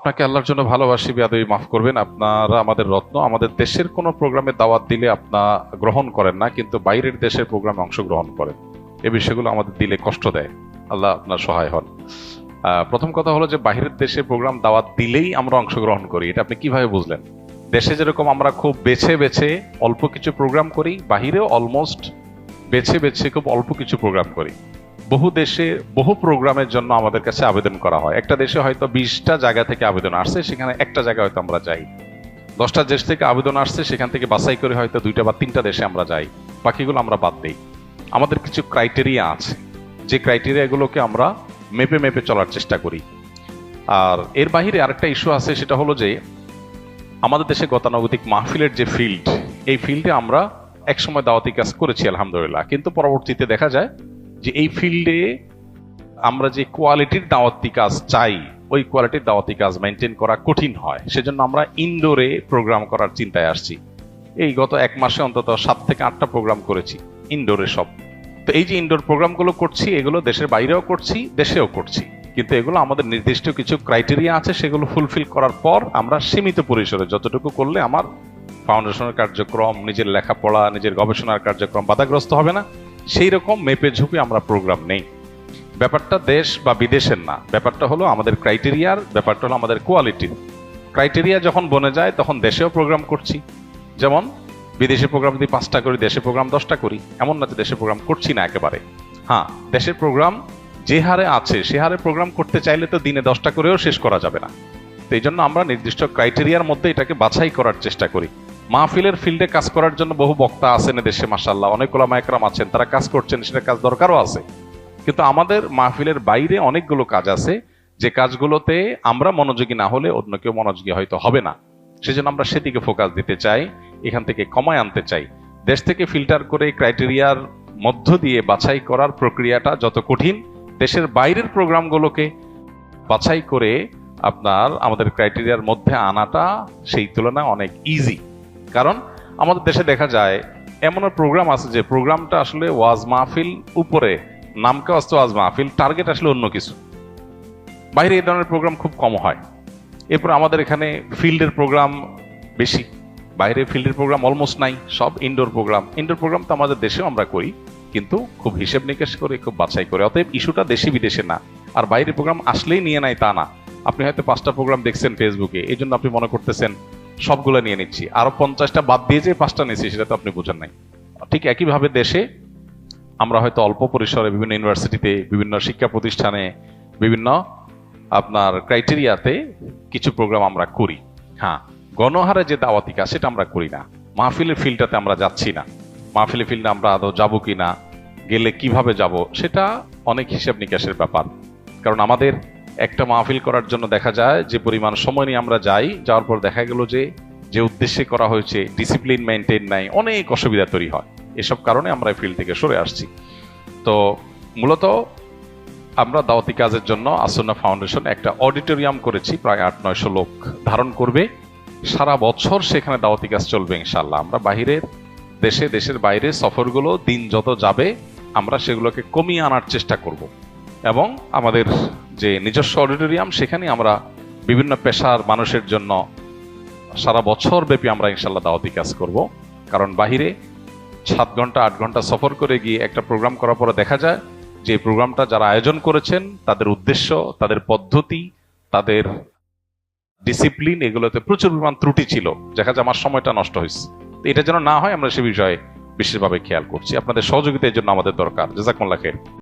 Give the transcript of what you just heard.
আপনাকে আল্লাহর জন্য ভালোবাসি, বেয়াদবি মাফ করবেন। আপনারা আমাদের রত্ন। আমাদের দেশের কোনো প্রোগ্রামে দাওয়াত দিলে আপনারা গ্রহণ করেন না, কিন্তু বাইরের দেশের প্রোগ্রামে অংশগ্রহণ করেন। এই বিষয়গুলো আমাদের দিলে কষ্ট দেয়। আল্লাহ আপনার সহায় হন। প্রথম কথা হলো যে বাইরের দেশে প্রোগ্রাম দাওয়াত দিলেই আমরা অংশগ্রহণ করি, এটা আপনি কিভাবে বুঝলেন? দেশে যেরকম আমরা খুব বেছে বেছে অল্প কিছু প্রোগ্রাম করি, বাহিরেও অলমোস্ট বেছে বেছে খুব অল্প কিছু প্রোগ্রাম করি। বহু দেশে বহু প্রোগ্রামের জন্য আমাদের কাছে আবেদন করা হয়। একটা দেশে হয়তো 20টা জায়গা থেকে আবেদন আসছে, সেখানে একটা জায়গায় হয়তো আমরা যাই। 10টা দেশ থেকে আবেদন আসছে, সেখান থেকে বাছাই করে হয়তো 2টা বা 3টা দেশে আমরা যাই, বাকিগুলো আমরা বাদ দিই। আমাদের কিছু ক্রাইটেরিয়া আছে, যে ক্রাইটেরিয়াগুলোকে আমরা মেপে মেপে চলার চেষ্টা করি। আর এর বাইরে আরেকটা ইস্যু আছে, সেটা হলো যে আমাদের দেশে গতানুগতিক মাহফিলের যে ফিল্ড, এই ফিল্ডে আমরা একসময় দাওয়াতি কাজ করেছি আলহামদুলিল্লাহ, কিন্তু পরবর্তীতে দেখা যায় যে এই ফিল্ডে আমরা যে কোয়ালিটির দাওয়াতি কাজ চাই, ওই কোয়ালিটির দাওয়াতি কাজ মেনটেন করা কঠিন হয়। সেজন্য আমরা ইনডোরে প্রোগ্রাম করার চিন্তায় আসছি। এই গত 1 মাসে অন্তত 7 থেকে 8টা প্রোগ্রাম করেছি ইনডোরে সব। তো এই যে ইনডোর প্রোগ্রামগুলো করছি, এগুলো দেশের বাইরেও করছি, দেশেও করছি, কিন্তু এগুলো আমাদের নির্দিষ্ট কিছু ক্রাইটেরিয়া আছে, সেগুলো ফুলফিল করার পর আমরা সীমিত পরিসরে যতটুকু করলে আমার ফাউন্ডেশনের কার্যক্রম, নিজের লেখাপড়া, নিজের গবেষণার কার্যক্রম বাধাগ্রস্ত হবে না, সেই রকম মেপে ঝুঁকে আমরা প্রোগ্রাম নেই। ব্যাপারটা দেশ বা বিদেশের না, ব্যাপারটা হলো আমাদের ক্রাইটেরিয়ার, ব্যাপারটা হলো আমাদের কোয়ালিটির। ক্রাইটেরিয়া যখন বনে যায় তখন দেশেও প্রোগ্রাম করছি। যেমন বিদেশি প্রোগ্রাম যদি 5টা করি, দেশের প্রোগ্রাম 10টা করি, এমন না যে দেশের প্রোগ্রাম করছি না একেবারে। হ্যাঁ, দেশের প্রোগ্রাম যে হারে আছে সে হারে প্রোগ্রাম করতে চাইলে তো দিনে 10টা করেও শেষ করা যাবে না। তো এই জন্য আমরা নির্দিষ্ট ক্রাইটেরিয়ার মধ্যে এটাকে বাছাই করার চেষ্টা করি। মাহফিলের ফিল্ডে কাজ করার জন্য বহু বক্তা আছেন দেশে, মাশাআল্লাহ, অনেক ওলামা একরাম আছেন, তারা কাজ করছেন, সেটা কাজ দরকারও আছে। কিন্তু আমাদের মাহফিলের বাইরে অনেকগুলো কাজ আছে, যে কাজগুলোতে আমরা মনোযোগী না হলে অন্য কেউ মনোযোগী হয়তো হবে না। সেজন্য আমরা সেদিকে ফোকাস দিতে চাই, এখান থেকে কমায় আনতে চাই। দেশ থেকে ফিল্টার করে ক্রাইটেরিয়ার মধ্য দিয়ে বাছাই করার প্রক্রিয়াটা যত কঠিন, দেশের বাইরের প্রোগ্রামগুলোকে বাছাই করে আপনার আমাদের ক্রাইটেরিয়ার মধ্যে আনাটা সেই তুলনায় অনেক ইজি। কারণ আমাদের দেশে দেখা যায় এমন প্রোগ্রাম আছে যে প্রোগ্রামটা আসলে ওয়াজ মাহফিল উপরে, নামকে আসতে ওয়াজ মাহফিল, টার্গেট আসলে অন্য কিছু। বাইরে এই ধরনের প্রোগ্রাম খুব কম হয়। এরপর আমাদের এখানে ফিল্ডের প্রোগ্রাম বেশি, বাইরে ফিল্ডের প্রোগ্রাম অলমোস্ট নাই, সব ইনডোর প্রোগ্রাম। ইনডোর প্রোগ্রাম তো আমাদের দেশেও আমরা করি, কিন্তু খুব হিসেব নিকেশ করে, খুব বাছাই করে। অতএব ইস্যুটা দেশি বিদেশে না। আর বাইরে প্রোগ্রাম আসলেই নিয়ে নাই তা না। আপনি হয়তো 5টা প্রোগ্রাম দেখছেন ফেসবুকে, এই জন্য আপনি মনে করতেছেন সবগুলো নিয়ে নিচ্ছি, আরো 50টা বাদ দিয়ে যে 5টা নিচ্ছি, সেটা তো আপনি বুঝেন নাই। ঠিক একইভাবে দেশে আমরা হয়তো অল্প পরিসরে বিভিন্ন ইউনিভার্সিটিতে, বিভিন্ন শিক্ষা প্রতিষ্ঠানে, বিভিন্ন আপনার ক্রাইটেরিয়াতে কিছু প্রোগ্রাম আমরা করি। হ্যাঁ, গণহারে যে দাওয়াতি কাজ সেটা আমরা করি না। মাহফিলের ফিল্ডটাতে আমরা যাচ্ছি না। মাহফিলের ফিল্ডে আমরা আদৌ যাবো কিনা, গেলে কিভাবে যাব, সেটা অনেক হিসাব নিকাশের ব্যাপার। কারণ আমাদের একটা মাহফিল করার জন্য দেখা যায় যে পরিমাণ সময় নিয়ে আমরা যাই, যাওয়ার পর দেখা গেল যে যে উদ্দেশ্যে করা হয়েছে ডিসিপ্লিন মেনটেন নাই, অনেক অসুবিধা তৈরি হয়। এসব কারণে আমরা ফিল্ড থেকে সরে আসছি। তো মূলত আমরা দাওয়াতি কাজের জন্য আসুন্নাহ ফাউন্ডেশন একটা অডিটোরিয়াম করেছি, প্রায় 800-900 লোক ধারণ করবে। সারা বছর সেখানে দাওয়াতি কাজ চলবে ইনশাআল্লাহ। আমরা বাহিরের দেশে, দেশের বাইরে সফরগুলো দিন যত যাবে আমরা সেগুলোকে কমিয়ে আনার চেষ্টা করব। এবং আমাদের যে নিজস্ব অডিটোরিয়াম, সেখানে আমরা বিভিন্ন পেশার মানুষের জন্য সারা বছর ব্যাপী আমরা ইনশাআল্লাহ দাওয়াতি কাজ করব। কারণ বাহিরে 7 ঘন্টা 8 ঘন্টা সফর করে গিয়ে একটা প্রোগ্রাম করার পরে দেখা যায় যে প্রোগ্রামটা যারা আয়োজন করেছেন তাদের উদ্দেশ্য, তাদের পদ্ধতি, তাদের ডিসিপ্লিন, এগুলোতে প্রচুর পরিমাণ ত্রুটি ছিল, দেখা যায় আমার সময়টা নষ্ট হয়েছে। এটা যেন না হয় আমরা সে বিষয়ে বিশেষভাবে খেয়াল করছি। আপনাদের সহযোগিতা এর জন্য আমাদের দরকার। জাযাকুমুল্লাহ খাইর।